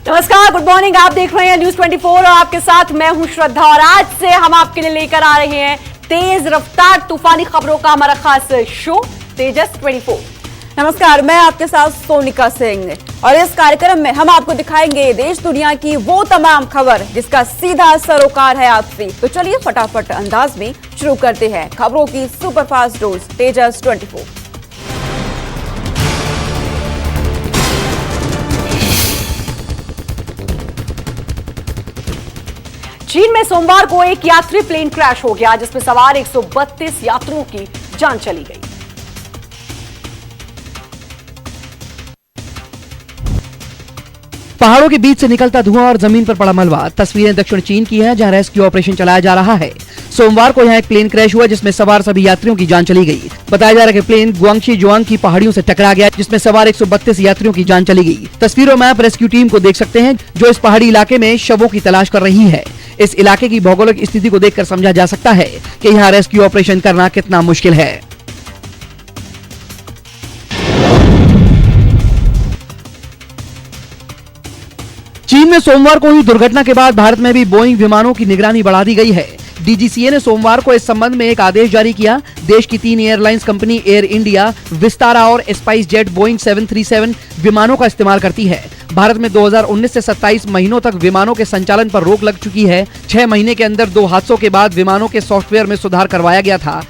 नमस्कार, good morning. आप देख रहे हैं न्यूज 24 और आपके साथ मैं हूं श्रद्धा। और आज से हम आपके लिए लेकर आ रहे हैं तेज रफ्तार तूफानी खबरों का हमारा खास शो तेजस 24। नमस्कार, मैं आपके साथ सोनिका सिंह और इस कार्यक्रम में हम आपको दिखाएंगे देश दुनिया की वो तमाम खबर जिसका सीधा सरोकार है आपसे। तो चलिए फटाफट अंदाज में शुरू करते हैं खबरों की सुपरफास्ट डोज तेजस 24। चीन में सोमवार को एक यात्री प्लेन क्रैश हो गया जिसमें सवार 132 यात्रियों की जान चली गई। पहाड़ों के बीच से निकलता धुआं और जमीन पर पड़ा मलबा। तस्वीरें दक्षिण चीन की हैं, जहां रेस्क्यू ऑपरेशन चलाया जा रहा है। सोमवार को यहां एक प्लेन क्रैश हुआ जिसमें सवार सभी यात्रियों की जान चली गई। बताया जा रहा है कि प्लेन गुआंगशी जुआंग की पहाड़ियों से टकरा गया जिसमें सवार 132 यात्रियों की जान चली गई। तस्वीरों में आप रेस्क्यू टीम को देख सकते हैं जो इस पहाड़ी इलाके में शवों की तलाश कर रही है। इस इलाके की भौगोलिक स्थिति को देखकर समझा जा सकता है कि यहाँ रेस्क्यू ऑपरेशन करना कितना मुश्किल है। चीन में सोमवार को हुई दुर्घटना के बाद भारत में भी बोइंग विमानों की निगरानी बढ़ा दी गई है। डीजीसीए ने सोमवार को इस संबंध में एक आदेश जारी किया। देश की 3 airlines company air India, Vistara और स्पाइस जेट बोइंग 737 विमानों का इस्तेमाल करती है। भारत में 2019 से 27 महीनों तक विमानों के संचालन पर रोक लग चुकी है। 6 महीने के अंदर 2 हादसों के बाद विमानों के सॉफ्टवेयर में सुधार करवाया गया था।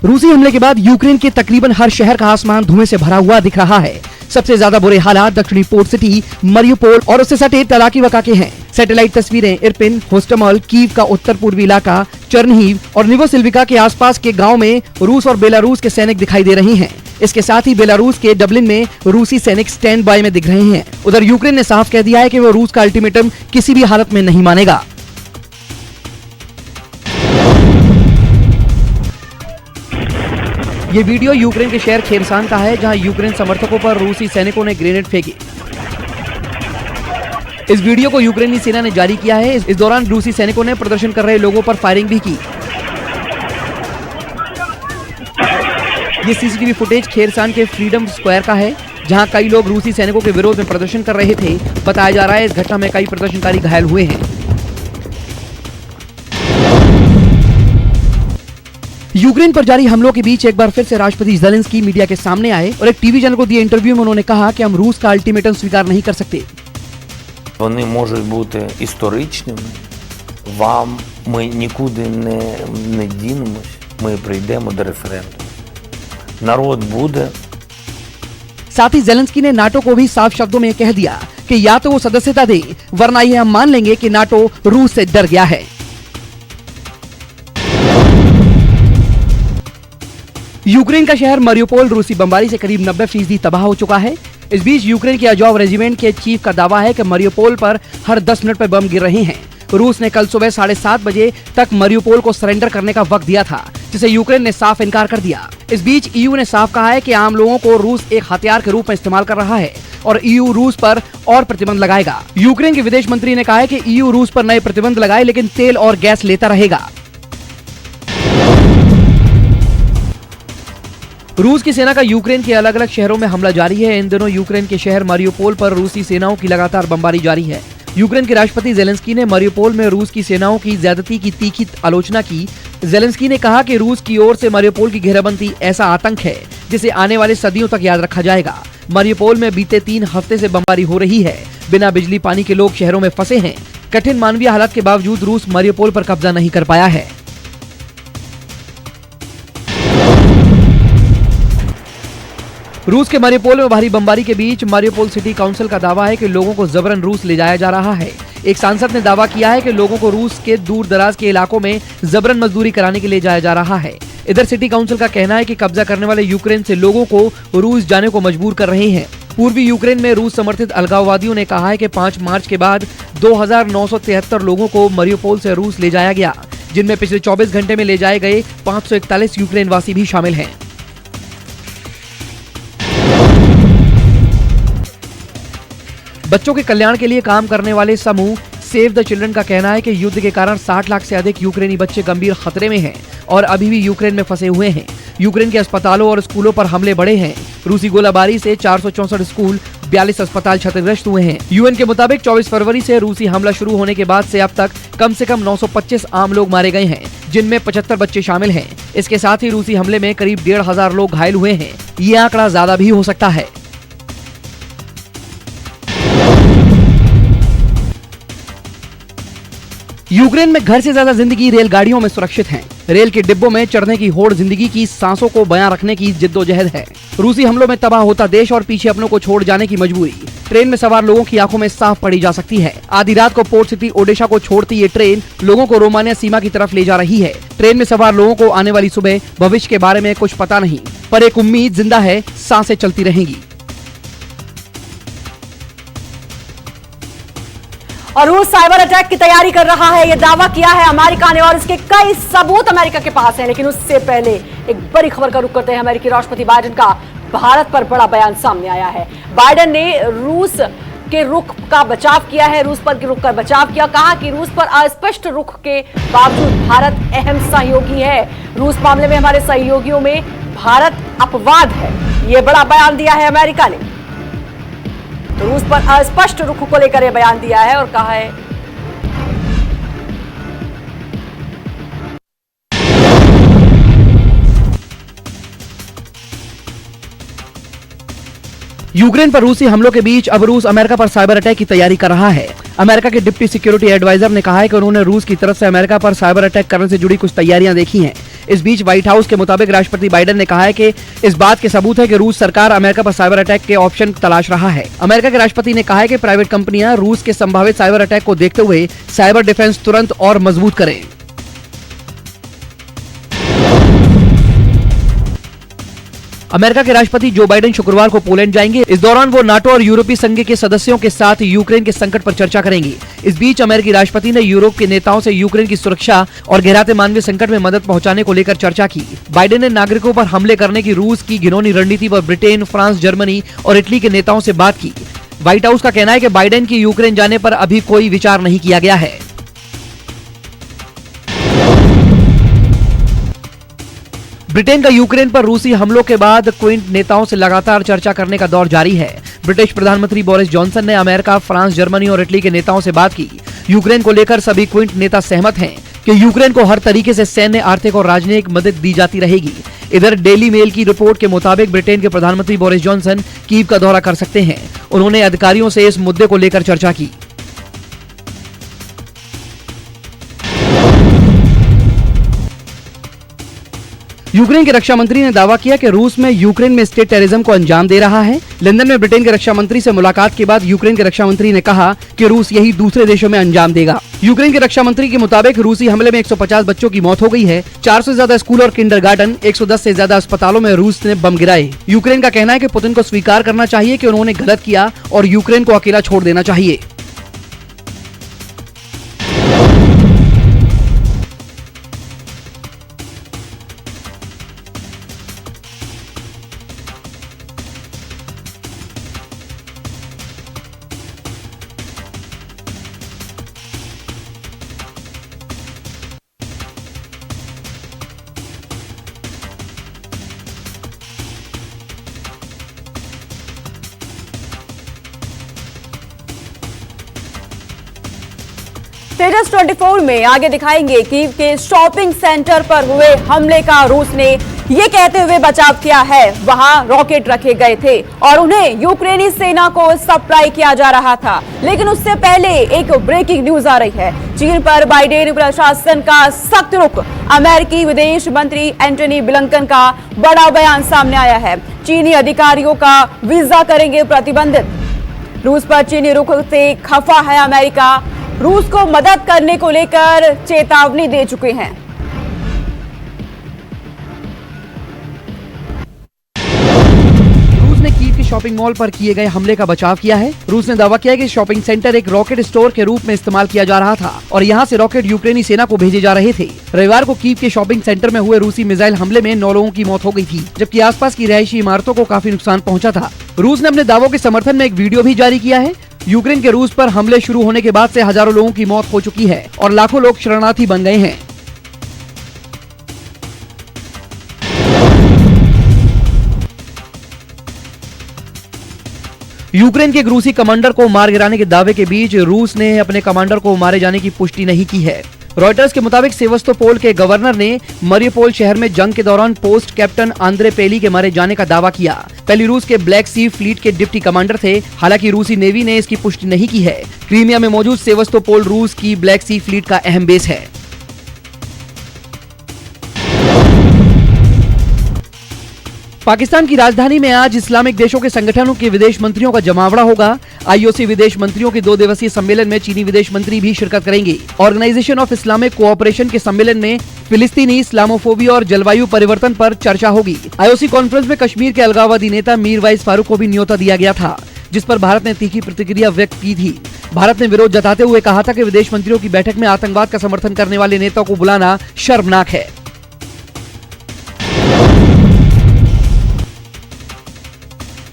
रूसी हमले के बाद यूक्रेन के तकरीबन हर शहर का आसमान धुएं से भरा हुआ दिख रहा है। सबसे ज्यादा बुरे हालात दक्षिणी पोर्ट सिटी, मरियुपोल और उससे सटे तलाकीवाका के हैं। सैटेलाइट तस्वीरें इरपिन, होस्टमल, कीव का उत्तर पूर्वी इलाका, चर्नहीव और निवोसिल्विका के आसपास के गांव में रूस और बेलारूस के सैनिक दिखाई दे रहे हैं। इसके साथ ही बेलारूस के डबलिन में रूसी सैनिक स्टैंड बाय में दिख रहे हैं। उधर यूक्रेन ने साफ कह दिया है कि वो रूस का अल्टीमेटम किसी भी हालत में नहीं मानेगा। ये वीडियो यूक्रेन के शहर खेरसान का है जहां यूक्रेन समर्थकों पर रूसी सैनिकों ने ग्रेनेड फेंके। इस वीडियो को यूक्रेनी सेना ने जारी किया है। इस दौरान रूसी सैनिकों ने प्रदर्शन कर रहे लोगों पर फायरिंग भी की। ये सीसीटीवी फुटेज खेरसान के फ्रीडम स्क्वायर का है जहां कई लोग रूसी सैनिकों के विरोध में प्रदर्शन कर रहे थे। बताया जा रहा है इस घटना में कई प्रदर्शनकारी घायल हुए हैं। यूक्रेन पर जारी हमलों के बीच एक बार फिर से राष्ट्रपति ज़ेलेंस्की मीडिया के सामने आए और एक टीवी चैनल को दिए इंटरव्यू में उन्होंने कहा कि हम रूस का अल्टीमेटम स्वीकार नहीं कर सकते। Вони можуть бути історичними. Ми нікуди не дінемось. Ми прийдемо до референдуму. Народ буде. साथ ही ज़ेलेंस्की ने नाटो को भी साफ शब्दों में कह दिया कि या तो वो सदस्यता दे वरना ये हम मान लेंगे कि नाटो रूस से डर गया है। यूक्रेन का शहर मरियुपोल रूसी बमबारी से करीब 90% तबाह हो चुका है। इस बीच यूक्रेन के अजॉव रेजिमेंट के चीफ का दावा है कि मरियुपोल पर हर 10 मिनट पर बम गिर रहे हैं। रूस ने कल सुबह 7:30 बजे तक मरियुपोल को सरेंडर करने का वक्त दिया था जिसे यूक्रेन ने साफ इनकार कर दिया। इस बीच ईयू ने साफ कहा है कि आम लोगों को रूस एक हथियार के रूप में इस्तेमाल कर रहा है और ईयू रूस पर और प्रतिबंध लगाएगा। यूक्रेन के विदेश मंत्री ने कहा है कि ईयू रूस पर नए प्रतिबंध लगाए लेकिन तेल और गैस लेता रहेगा। रूस की सेना का यूक्रेन के अलग अलग शहरों में हमला जारी है। इन दिनों यूक्रेन के शहर मरियुपोल पर रूसी सेनाओं की लगातार बमबारी जारी है। यूक्रेन के राष्ट्रपति ज़ेलेंस्की ने मरियुपोल में रूस की सेनाओं की ज्यादती की तीखी आलोचना की। ज़ेलेंस्की ने कहा कि रूस की ओर से मरियुपोल की घेराबंदी ऐसा आतंक है जिसे आने वाले सदियों तक याद रखा जाएगा। मरियुपोल में बीते 3 हफ्ते से बमबारी हो रही है। बिना बिजली पानी के लोग शहरों में फंसे हैं। कठिन मानवीय हालात के बावजूद रूस मरियुपोल पर कब्जा नहीं कर पाया है। रूस के मरियुपोल में भारी बमबारी के बीच मरियुपोल सिटी काउंसिल का दावा है कि लोगों को जबरन रूस ले जाया जा रहा है। एक सांसद ने दावा किया है कि लोगों को रूस के दूर दराज के इलाकों में जबरन मजदूरी कराने के लिए जाया जा रहा है। इधर सिटी काउंसिल का कहना है कि कब्जा करने वाले यूक्रेन से लोगों को रूस जाने को मजबूर कर रहे हैं। पूर्वी यूक्रेन में रूस समर्थित अलगाववादियों ने कहा है कि 5 मार्च के बाद 2973 लोगों को मरियुपोल से रूस ले जाया गया, जिनमें पिछले 24 घंटे में ले जाए गए 541 यूक्रेन वासी भी शामिल हैं। बच्चों के कल्याण के लिए काम करने वाले समूह सेव द चिल्ड्रन का कहना है कि युद्ध के कारण 60 लाख से अधिक यूक्रेनी बच्चे गंभीर खतरे में हैं और अभी भी यूक्रेन में फंसे हुए हैं। यूक्रेन के अस्पतालों और स्कूलों पर हमले बढ़े हैं। रूसी गोलाबारी से 464 स्कूल, 42 अस्पताल क्षतिग्रस्त हुए हैं। यूएन के मुताबिक 24 फरवरी से रूसी हमला शुरू होने के बाद से अब तक कम से कम 925 आम लोग मारे गए हैं, जिनमें 75 बच्चे शामिल हैं। इसके साथ ही रूसी हमले में करीब 1,500 लोग घायल हुए हैं। ये आंकड़ा ज्यादा भी हो सकता है। यूक्रेन में घर से ज्यादा जिंदगी रेलगाड़ियों में सुरक्षित है। रेल के डिब्बों में चढ़ने की होड़ जिंदगी की सांसों को बयां रखने की जिद्दोजहद है। रूसी हमलों में तबाह होता देश और पीछे अपनों को छोड़ जाने की मजबूरी ट्रेन में सवार लोगों की आंखों में साफ पड़ी जा सकती है। आधी रात को पोर्ट सिटी ओडेशा को छोड़ती ये ट्रेन लोगों को रोमानिया सीमा की तरफ ले जा रही है। ट्रेन में सवार लोगों को आने वाली सुबह भविष्य के बारे में कुछ पता नहीं, पर एक उम्मीद जिंदा है, सांसें चलती रहेंगी। और रूस साइबर अटैक की तैयारी कर रहा है, यह दावा किया है अमेरिका ने और इसके कई सबूत अमेरिका के पास हैं। लेकिन उससे पहले एक बड़ी खबर का रुख करते हैं। अमेरिकी राष्ट्रपति बाइडेन का भारत पर बड़ा बयान सामने आया है। बाइडेन ने रूस के रुख का बचाव किया है, रूस पर के रुख का बचाव किया। कहा कि रूस पर अस्पष्ट रुख के बावजूद भारत अहम सहयोगी है। रूस मामले में हमारे सहयोगियों में भारत अपवाद है, यह बड़ा बयान दिया है अमेरिका ने। तो रूस पर अस्पष्ट रुख को लेकर यह बयान दिया है और कहा है यूक्रेन पर रूसी हमलों के बीच अब रूस अमेरिका पर साइबर अटैक की तैयारी कर रहा है। अमेरिका के डिप्टी सिक्योरिटी एडवाइजर ने कहा है कि उन्होंने रूस की तरफ से अमेरिका पर साइबर अटैक करने से जुड़ी कुछ तैयारियां देखी हैं। इस बीच व्हाइट हाउस के मुताबिक राष्ट्रपति बाइडेन ने कहा है कि इस बात के सबूत है कि रूस सरकार अमेरिका पर साइबर अटैक के ऑप्शन तलाश रहा है। अमेरिका के राष्ट्रपति ने कहा है कि प्राइवेट कंपनियां रूस के संभावित साइबर अटैक को देखते हुए साइबर डिफेंस तुरंत और मजबूत करें। अमेरिका के राष्ट्रपति जो बाइडेन शुक्रवार को पोलैंड जाएंगे। इस दौरान वो नाटो और यूरोपीय संघ के सदस्यों के साथ यूक्रेन के संकट पर चर्चा करेंगे। इस बीच अमेरिकी राष्ट्रपति ने यूरोप के नेताओं से यूक्रेन की सुरक्षा और गहराते मानवीय संकट में मदद पहुंचाने को लेकर चर्चा की। बाइडेन ने नागरिकों पर हमले करने की रूस की घिनौनी रणनीति पर ब्रिटेन, फ्रांस, जर्मनी और इटली के नेताओं से बात की। व्हाइट हाउस का कहना है कि बाइडेन की यूक्रेन जाने पर अभी कोई विचार नहीं किया गया है। ब्रिटेन का यूक्रेन पर रूसी हमलों के बाद क्विंट नेताओं से लगातार चर्चा करने का दौर जारी है। ब्रिटिश प्रधानमंत्री बोरिस जॉनसन ने अमेरिका, फ्रांस, जर्मनी और इटली के नेताओं से बात की। यूक्रेन को लेकर सभी क्विंट नेता सहमत हैं कि यूक्रेन को हर तरीके से सैन्य, आर्थिक और राजनीतिक मदद दी जाती रहेगी। इधर डेली मेल की रिपोर्ट के मुताबिक ब्रिटेन के प्रधानमंत्री बोरिस जॉनसन कीव का दौरा कर सकते हैं। उन्होंने अधिकारियों से इस मुद्दे को लेकर चर्चा की। यूक्रेन के रक्षा मंत्री ने दावा किया कि रूस में यूक्रेन में स्टेट टेररिज्म को अंजाम दे रहा है। लंदन में ब्रिटेन के रक्षा मंत्री से मुलाकात के बाद यूक्रेन के रक्षा मंत्री ने कहा कि रूस यही दूसरे देशों में अंजाम देगा। यूक्रेन के रक्षा मंत्री के मुताबिक रूसी हमले में 150 बच्चों की मौत हो गई है। 400 से ज्यादा स्कूल और किंडरगार्टन, 110 से ज्यादा अस्पतालों में रूस ने बम गिराए। यूक्रेन का कहना है कि पुतिन को स्वीकार करना चाहिए कि उन्होंने गलत किया और यूक्रेन को अकेला छोड़ देना चाहिए। तेजस 24 में आगे दिखाएंगे कीव के शॉपिंग सेंटर पर हुए हमले का रूस ने ये कहते हुए बचाव किया है वहां रॉकेट रखे गए थे और उन्हें यूक्रेनी सेना को सप्लाई किया जा रहा था। लेकिन उससे पहले एक ब्रेकिंग न्यूज आ रही है। चीन पर बाइडेन प्रशासन का सख्त रुख। अमेरिकी विदेश मंत्री एंटनी ब्लिंकन का बड़ा बयान सामने आया है। चीनी अधिकारियों का वीजा करेंगे प्रतिबंधित। रूस पर चीनी रुख से खफा है अमेरिका। रूस को मदद करने को लेकर चेतावनी दे चुके हैं। रूस ने कीव के शॉपिंग मॉल पर किए गए हमले का बचाव किया है। रूस ने दावा किया है कि शॉपिंग सेंटर एक रॉकेट स्टोर के रूप में इस्तेमाल किया जा रहा था और यहां से रॉकेट यूक्रेनी सेना को भेजे जा रहे थे। रविवार को कीव के शॉपिंग सेंटर में हुए रूसी मिसाइल हमले में 9 लोगों की मौत हो गई थी, जबकि आसपास की रिहायशी इमारतों को काफी नुकसान पहुंचा था। रूस ने अपने दावों के समर्थन में एक वीडियो भी जारी किया है। यूक्रेन के रूस पर हमले शुरू होने के बाद से हजारों लोगों की मौत हो चुकी है और लाखों लोग शरणार्थी बन गए हैं। यूक्रेन के एक रूसी कमांडर को मार गिराने के दावे के बीच रूस ने अपने कमांडर को मारे जाने की पुष्टि नहीं की है। रॉयटर्स के मुताबिक सेवस्तोपोल के गवर्नर ने मरियोपोल शहर में जंग के दौरान पोस्ट कैप्टन आंद्रे पेली के मारे जाने का दावा किया। पेली रूस के ब्लैक सी फ्लीट के डिप्टी कमांडर थे। हालांकि रूसी नेवी ने इसकी पुष्टि नहीं की है। क्रीमिया में मौजूद सेवस्तोपोल रूस की ब्लैक सी फ्लीट का अहम बेस है। पाकिस्तान की राजधानी में आज इस्लामिक देशों के संगठनों के विदेश मंत्रियों का जमावड़ा होगा। आईओसी विदेश मंत्रियों के 2 दिवसीय सम्मेलन में चीनी विदेश मंत्री भी शिरकत करेंगे। ऑर्गेनाइजेशन ऑफ इस्लामिक कोऑपरेशन के सम्मेलन में फिलिस्तीनी इस्लामोफोबिया और जलवायु परिवर्तन पर चर्चा होगी। आईओसी कॉन्फ्रेंस में कश्मीर के अलगाववादी नेता मीरवाइज फारूक को भी न्योता दिया गया था, जिस पर भारत ने तीखी प्रतिक्रिया व्यक्त की थी। भारत ने विरोध जताते हुए कहा था कि विदेश मंत्रियों की बैठक में आतंकवाद का समर्थन करने वाले नेताओं को बुलाना शर्मनाक है।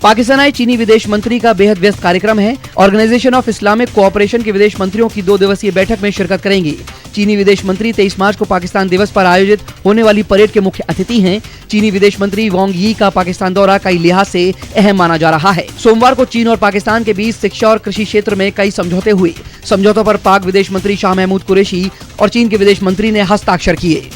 पाकिस्तान आए चीनी विदेश मंत्री का बेहद व्यस्त कार्यक्रम है। ऑर्गेनाइजेशन ऑफ इस्लामिक कोऑपरेशन के विदेश मंत्रियों की 2 दिवसीय बैठक में शिरकत करेंगे। चीनी विदेश मंत्री 23 मार्च को पाकिस्तान दिवस पर आयोजित होने वाली परेड के मुख्य अतिथि हैं। चीनी विदेश मंत्री वांग यी का पाकिस्तान दौरा कई लिहाज से अहम माना जा रहा है। सोमवार को चीन और पाकिस्तान के बीच शिक्षा और कृषि क्षेत्र में कई समझौते हुए। समझौतों पर पाक विदेश मंत्री शाह महमूद कुरैशी और चीन के विदेश मंत्री ने हस्ताक्षर किए।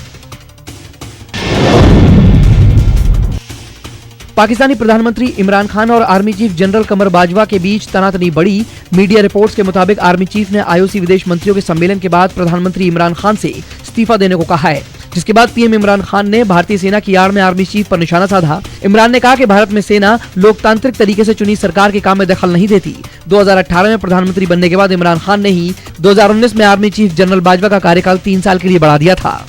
पाकिस्तानी प्रधानमंत्री इमरान खान और आर्मी चीफ जनरल कमर बाजवा के बीच तनातनी बढ़ी। मीडिया रिपोर्ट्स के मुताबिक आर्मी चीफ ने आईओसी विदेश मंत्रियों के सम्मेलन के बाद प्रधानमंत्री इमरान खान से इस्तीफा देने को कहा है, जिसके बाद पीएम इमरान खान ने भारतीय सेना की आड़ में आर्मी चीफ पर निशाना साधा। इमरान ने कहा कि भारत में सेना लोकतांत्रिक तरीके से चुनी सरकार के काम में दखल नहीं देती। 2018 में प्रधानमंत्री बनने के बाद इमरान खान ने ही 2019 में आर्मी चीफ जनरल बाजवा का कार्यकाल 3 साल के लिए बढ़ा दिया था।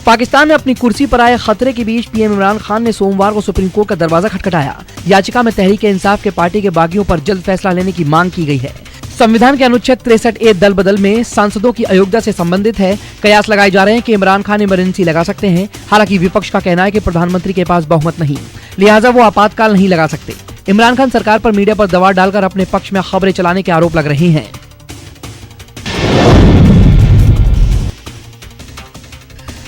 पाकिस्तान में अपनी कुर्सी पर आए खतरे के बीच पीएम इमरान खान ने सोमवार को सुप्रीम कोर्ट का दरवाजा खटखटाया। याचिका में तहरीक-ए-इंसाफ के पार्टी के बागियों पर जल्द फैसला लेने की मांग की गई है। संविधान के अनुच्छेद 63A दल बदल में सांसदों की अयोग्यता से संबंधित है। कयास लगाए जा रहे हैं कि इमरान खान इमरजेंसी लगा सकते हैं। हालांकि विपक्ष का कहना है कि प्रधानमंत्री के पास बहुमत नहीं, लिहाजा वो आपातकाल नहीं लगा सकते। इमरान खान सरकार पर मीडिया पर दबाव डालकर अपने पक्ष में खबरें चलाने के आरोप लग रहे हैं।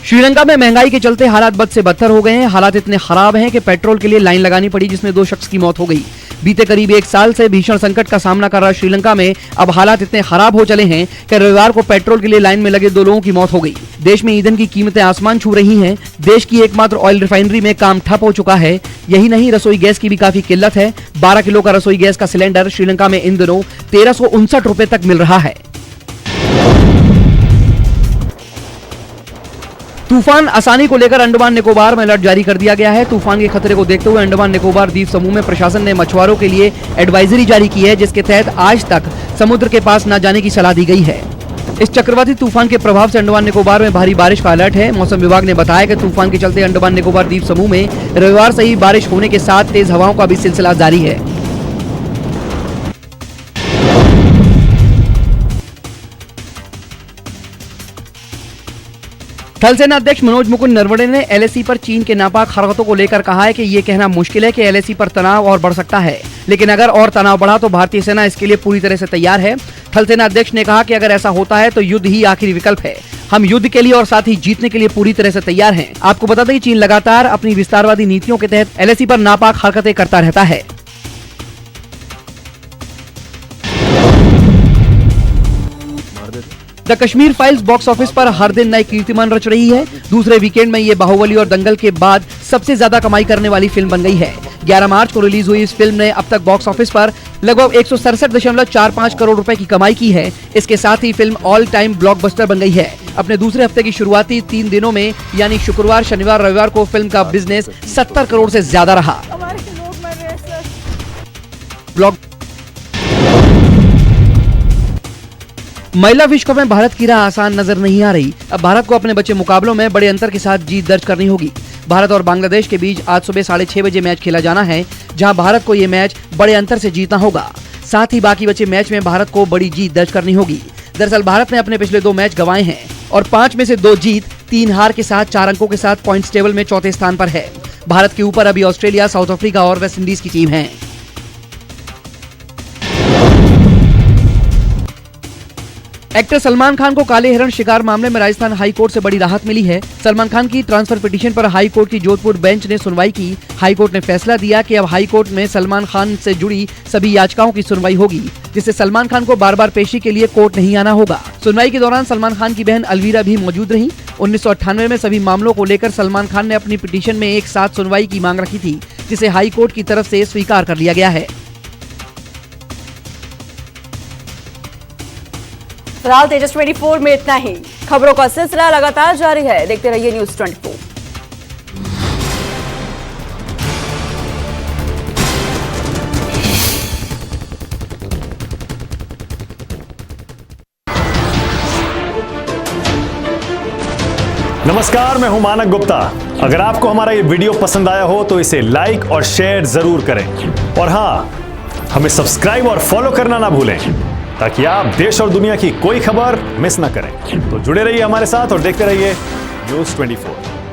श्रीलंका में महंगाई के चलते हालात बद से बदतर हो गए हैं। हालात इतने खराब हैं कि पेट्रोल के लिए लाइन लगानी पड़ी, जिसमें 2 शख्स की मौत हो गई। बीते करीब 1 साल से भीषण संकट का सामना कर रहा श्रीलंका में अब हालात इतने खराब हो चले हैं कि रविवार को पेट्रोल के लिए लाइन में लगे 2 लोगों की मौत हो गई। देश में ईंधन की कीमतें आसमान छू रही हैं। देश की एकमात्र ऑयल रिफाइनरी में काम ठप हो चुका है। यही नहीं, रसोई गैस की भी काफी किल्लत है। 12 किलो का रसोई गैस का सिलेंडर श्रीलंका में इन दिनों 1359 रुपए तक मिल रहा है। तूफान आसानी को लेकर अंडमान निकोबार में अलर्ट जारी कर दिया गया है। तूफान के खतरे को देखते हुए अंडमान निकोबार द्वीप समूह में प्रशासन ने मछुआरों के लिए एडवाइजरी जारी की है, जिसके तहत आज तक समुद्र के पास न जाने की सलाह दी गई है। इस चक्रवाती तूफान के प्रभाव से अंडमान निकोबार में भारी बारिश का अलर्ट है। मौसम विभाग ने बताया कि तूफान के चलते अंडमान निकोबार द्वीप समूह में रविवार से ही बारिश होने के साथ तेज हवाओं का भी सिलसिला जारी है। थल सेना अध्यक्ष मनोज मुकुंद नरवणे ने एलएसी पर चीन के नापाक हरकतों को लेकर कहा है कि ये कहना मुश्किल है कि एलएसी पर तनाव और बढ़ सकता है, लेकिन अगर और तनाव बढ़ा तो भारतीय सेना इसके लिए पूरी तरह से तैयार है। थल सेना अध्यक्ष ने कहा कि अगर ऐसा होता है तो युद्ध ही आखिरी विकल्प है। हम युद्ध के लिए और साथ ही जीतने के लिए पूरी तरह से तैयार हैं। आपको बता दें कि चीन लगातार अपनी विस्तारवादी नीतियों के तहत एलएसी पर नापाक हरकतें करता रहता है। The Kashmir files box office पर हर दिन नए कीर्तिमान रच रही है। दूसरे वीकेंड में ये बाहुबली और दंगल के बाद सबसे ज्यादा कमाई करने वाली फिल्म बन गई है। 11 मार्च को रिलीज हुई इस फिल्म ने अब तक बॉक्स ऑफिस पर लगभग 167.45 करोड़ रुपए की कमाई की है। इसके साथ ही फिल्म ऑल टाइम ब्लॉकबस्टर बन गई है। अपने दूसरे हफ्ते की शुरुआती 3 दिनों में यानी शुक्रवार, शनिवार, रविवार को फिल्म का बिजनेस 70 करोड़ से ज्यादा रहा। महिला विश्व कप में भारत की राह आसान नजर नहीं आ रही। अब भारत को अपने बचे मुकाबलों में बड़े अंतर के साथ जीत दर्ज करनी होगी। भारत और बांग्लादेश के बीच आज सुबह 6:30 बजे मैच खेला जाना है, जहां भारत को ये मैच बड़े अंतर से जीतना होगा। साथ ही बाकी बचे मैच में भारत को बड़ी जीत दर्ज करनी होगी। दरअसल भारत ने अपने पिछले 2 मैच गंवाए हैं और 5 में से 2 जीत, 3 हार के साथ 4 अंकों के साथ पॉइंट्स टेबल में चौथे स्थान पर है। भारत के ऊपर अभी ऑस्ट्रेलिया, साउथ अफ्रीका और वेस्ट इंडीज की टीम है। एक्टर सलमान खान को काले हिरण शिकार मामले में राजस्थान हाई कोर्ट से बड़ी राहत मिली है। सलमान खान की ट्रांसफर पिटीशन पर हाई कोर्ट की जोधपुर बेंच ने सुनवाई की। हाई कोर्ट ने फैसला दिया कि अब हाई कोर्ट में सलमान खान से जुड़ी सभी याचिकाओं की सुनवाई होगी, जिससे सलमान खान को बार-बार पेशी के लिए कोर्ट नहीं आना होगा। सुनवाई के दौरान सलमान खान की बहन अलवीरा भी मौजूद रही। 1998 में सभी मामलों को लेकर सलमान खान ने अपनी पिटीशन में एक साथ सुनवाई की मांग रखी थी, जिसे हाई कोर्ट की तरफ से स्वीकार कर लिया गया है। फिलहाल तेजस 24 में इतना ही। खबरों का सिलसिला लगातार जारी है, देखते रहिए न्यूज़ 24। नमस्कार, मैं हूं मानक गुप्ता। अगर आपको हमारा ये वीडियो पसंद आया हो तो इसे लाइक और शेयर जरूर करें, और हाँ, हमें सब्सक्राइब और फॉलो करना ना भूलें, ताकि आप देश और दुनिया की कोई खबर मिस ना करें। तो जुड़े रहिए हमारे साथ और देखते रहिए न्यूज़ 24।